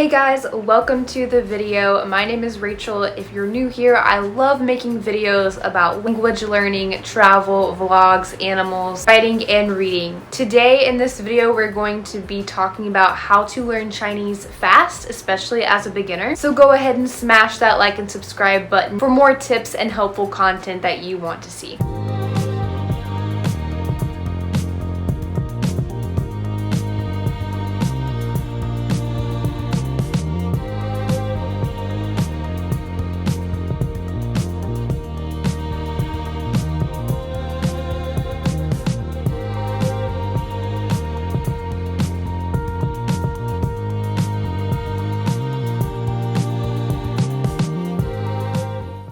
Hey guys, welcome to the video. My name is Rachel. If you're new here, I love making videos about language learning, travel, vlogs, animals, writing, and reading. Today in this video, we're going to be talking about how to learn Chinese fast, especially as a beginner. So go ahead and smash that like and subscribe button for more tips and helpful content that you want to see.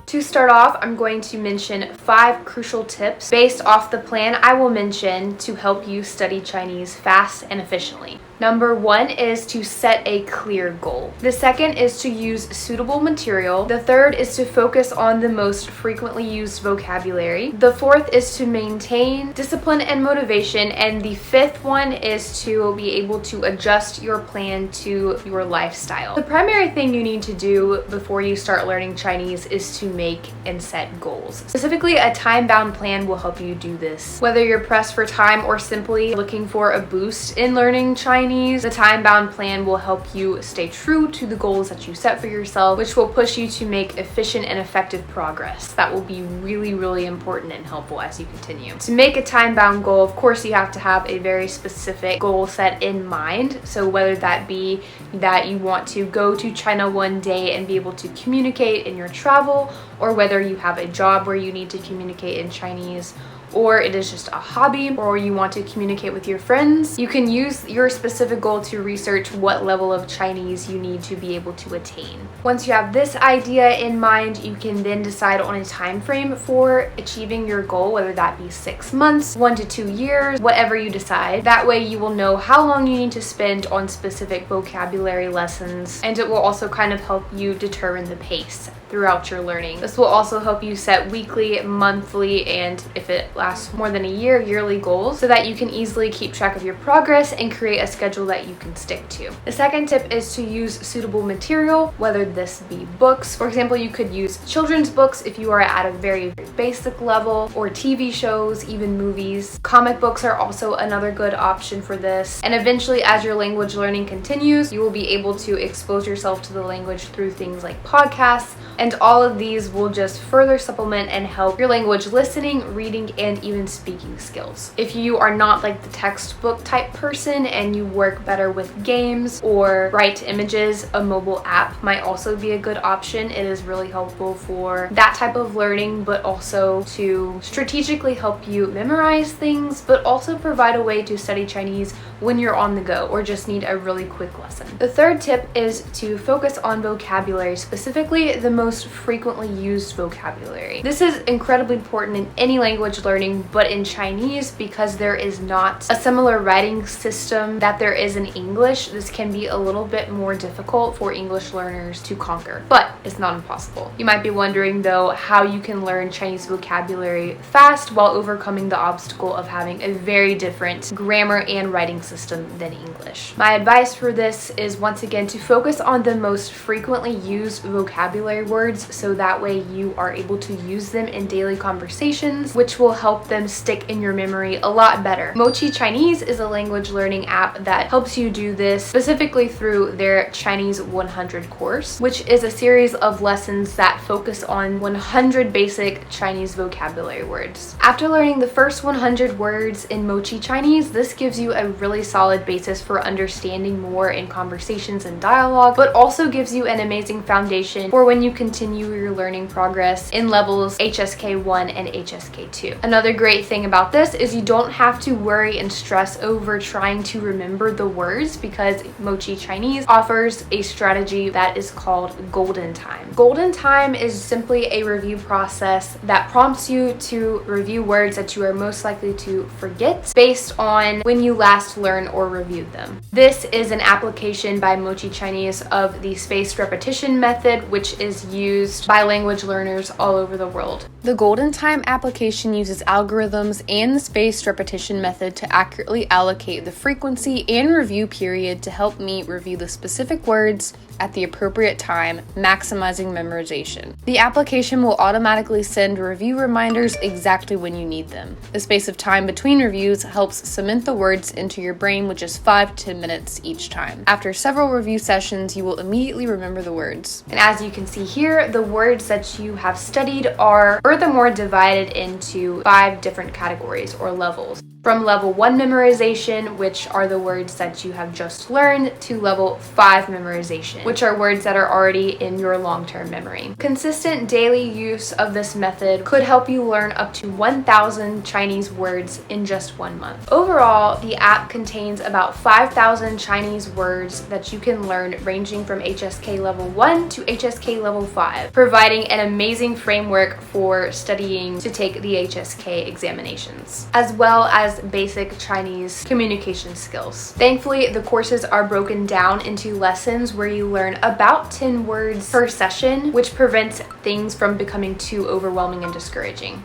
To start off, I'm going to mention 5 crucial tips based off the plan I will mention to help you study Chinese fast and efficiently. Number 1 is to set a clear goal. The second is to use suitable material. The third is to focus on the most frequently used vocabulary. The fourth is to maintain discipline and motivation. And the fifth one is to be able to adjust your plan to your lifestyle. The primary thing you need to do before you start learning Chinese is to make and set goals. Specifically, a time-bound plan will help you do this. Whether you're pressed for time or simply looking for a boost in learning Chinese, the time-bound plan will help you stay true to the goals that you set for yourself, which will push you to make efficient and effective progress. That will be really important and helpful as you continue. To make a time-bound goal, of course, you have to have a very specific goal set in mind. So whether that be that you want to go to China one day and be able to communicate in your travel, or whether you have a job where you need to communicate in Chinese, or it is just a hobby, or you want to communicate with your friends, you can use your specific goal to research what level of Chinese you need to be able to attain. Once you have this idea in mind, you can then decide on a time frame for achieving your goal, whether that be 6 months, 1 to 2 years, whatever you decide. That way you will know how long you need to spend on specific vocabulary lessons, and it will also kind of help you determine the pace throughout your learning. This will also help you set weekly, monthly, and if it lasts more than a year, yearly goals, so that you can easily keep track of your progress and create a schedule that you can stick to. The second tip is to use suitable material, whether this be books. For example, you could use children's books if you are at a very basic level, or TV shows, even movies. Comic books are also another good option for this. And eventually, as your language learning continues, you will be able to expose yourself to the language through things like podcasts, and all of these will just further supplement and help your language listening, reading, and even speaking skills. If you are not like the textbook type person and you work better with games or write images, a mobile app might also be a good option. It is really helpful for that type of learning, but also to strategically help you memorize things, but also provide a way to study Chinese when you're on the go or just need a really quick lesson. The third tip is to focus on vocabulary, specifically the most frequently used vocabulary. This is incredibly important in any language learning, but in Chinese, because there is not a similar writing system that there is in English, this can be a little bit more difficult for English learners to conquer, but it's not impossible. You might be wondering though how you can learn Chinese vocabulary fast while overcoming the obstacle of having a very different grammar and writing system than English. My advice for this is once again to focus on the most frequently used vocabulary words, so that way you are able to use them in daily conversations, which will help them stick in your memory a lot better. Mochi Chinese is a language learning app that helps you do this specifically through their Chinese 100 course, which is a series of lessons that focus on 100 basic Chinese vocabulary words. After learning the first 100 words in Mochi Chinese, this gives you a really solid basis for understanding more in conversations and dialogue, but also gives you an amazing foundation for when you continue your learning progress in levels HSK1 and HSK2. Another great thing about this is you don't have to worry and stress over trying to remember the words, because Mochi Chinese offers a strategy that is called Golden Time. Golden Time is simply a review process that prompts you to review words that you are most likely to forget based on when you last learned or reviewed them. This is an application by Mochi Chinese of the spaced repetition method, which is used by language learners all over the world. The Golden Time application uses algorithms and the spaced repetition method to accurately allocate the frequency and review period to help me review the specific words at the appropriate time, maximizing memorization. The application will automatically send review reminders exactly when you need them. The space of time between reviews helps cement the words into your brain, which is 5 to 10 minutes each time. After several review sessions, you will immediately remember the words. And as you can see here, the words that you have studied are furthermore divided into 5 different categories or levels. From level 1 memorization, which are the words that you have just learned, to level 5 memorization, which are words that are already in your long-term memory. Consistent daily use of this method could help you learn up to 1,000 Chinese words in just 1 month. Overall, the app contains about 5,000 Chinese words that you can learn, ranging from HSK level 1 to HSK level 5, providing an amazing framework for studying to take the HSK examinations, as well as basic Chinese communication skills. Thankfully, the courses are broken down into lessons where you learn about 10 words per session, which prevents things from becoming too overwhelming and discouraging.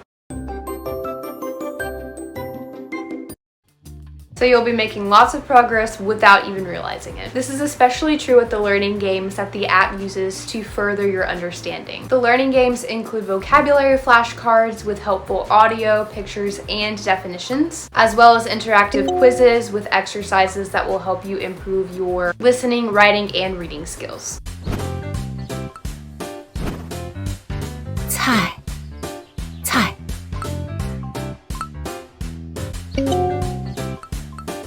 So you'll be making lots of progress without even realizing it. This is especially true with the learning games that the app uses to further your understanding. The learning games include vocabulary flashcards with helpful audio, pictures, and definitions, as well as interactive quizzes with exercises that will help you improve your listening, writing, and reading skills. 菜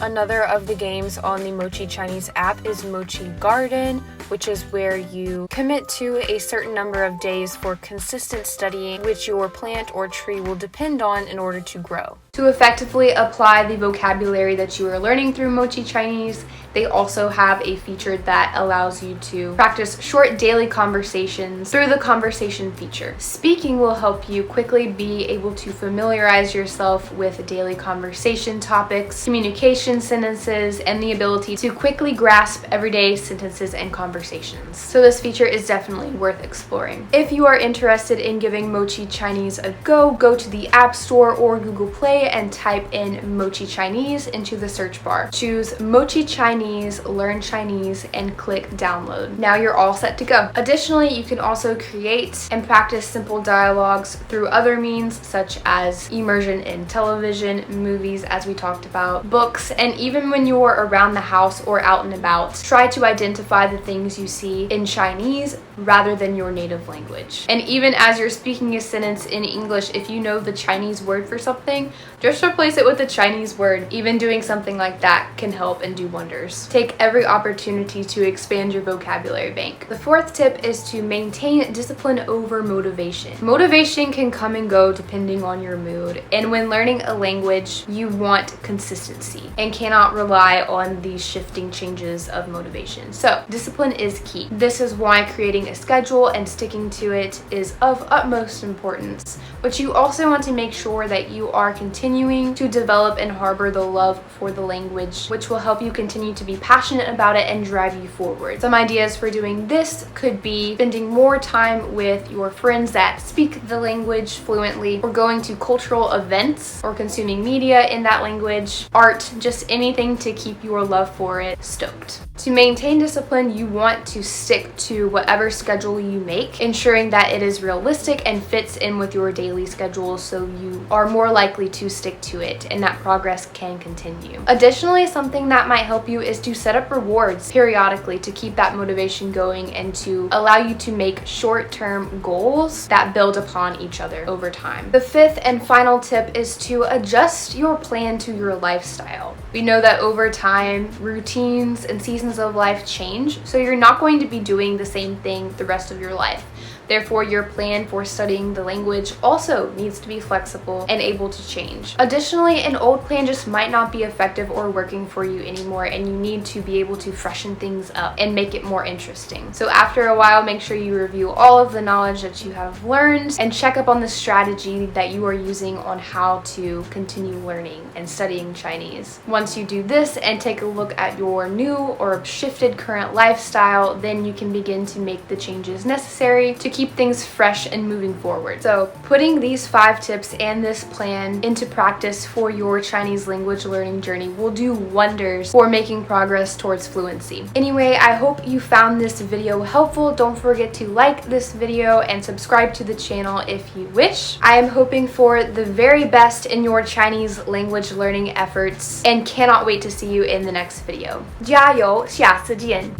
Another of the games on the Mochi Chinese app is Mochi Garden, which is where you commit to a certain number of days for consistent studying, which your plant or tree will depend on in order to grow. To effectively apply the vocabulary that you are learning through Mochi Chinese, they also have a feature that allows you to practice short daily conversations through the conversation feature. Speaking will help you quickly be able to familiarize yourself with daily conversation topics, communication sentences, and the ability to quickly grasp everyday sentences and conversations. So this feature is definitely worth exploring. If you are interested in giving Mochi Chinese a go, go to the App Store or Google Play and type in Mochi Chinese into the search bar. Choose Mochi Chinese, Learn Chinese, and click download. Now you're all set to go. Additionally, you can also create and practice simple dialogues through other means such as immersion in television, movies, as we talked about, books, and even when you're around the house or out and about, try to identify the things you see in Chinese rather than your native language. And even as you're speaking a sentence in English, if you know the Chinese word for something, just replace it with the Chinese word. Even doing something like that can help and do wonders. Take every opportunity to expand your vocabulary bank. The 4th tip is to maintain discipline over motivation. Motivation can come and go depending on your mood, and when learning a language, you want consistency and cannot rely on these shifting changes of motivation. So discipline is key. This is why creating a schedule and sticking to it is of utmost importance, but you also want to make sure that you are continuing to develop and harbor the love for the language, which will help you continue to be passionate about it and drive you forward. Some ideas for doing this could be spending more time with your friends that speak the language fluently, or going to cultural events, or consuming media in that language, art, just anything to keep your love for it stoked. To maintain discipline, you want to stick to whatever schedule you make, ensuring that it is realistic and fits in with your daily schedule so you are more likely to stick to it and that progress can continue. Additionally, something that might help you is to set up rewards periodically to keep that motivation going and to allow you to make short-term goals that build upon each other over time. The 5th and final tip is to adjust your plan to your lifestyle. We know that over time, routines and seasons of life change, so you're not going to be doing the same thing the rest of your life. Therefore, your plan for studying the language also needs to be flexible and able to change. Additionally, an old plan just might not be effective or working for you anymore, and you need to be able to freshen things up and make it more interesting. So after a while, make sure you review all of the knowledge that you have learned and check up on the strategy that you are using on how to continue learning and studying Chinese. Once you do this and take a look at your new or shifted current lifestyle, then you can begin to make the changes necessary to keep keep things fresh and moving forward. So putting these 5 tips and this plan into practice for your Chinese language learning journey will do wonders for making progress towards fluency. Anyway, I hope you found this video helpful. Don't forget to like this video and subscribe to the channel if you wish. I am hoping for the very best in your Chinese language learning efforts and cannot wait to see you in the next video. 加油，下次见。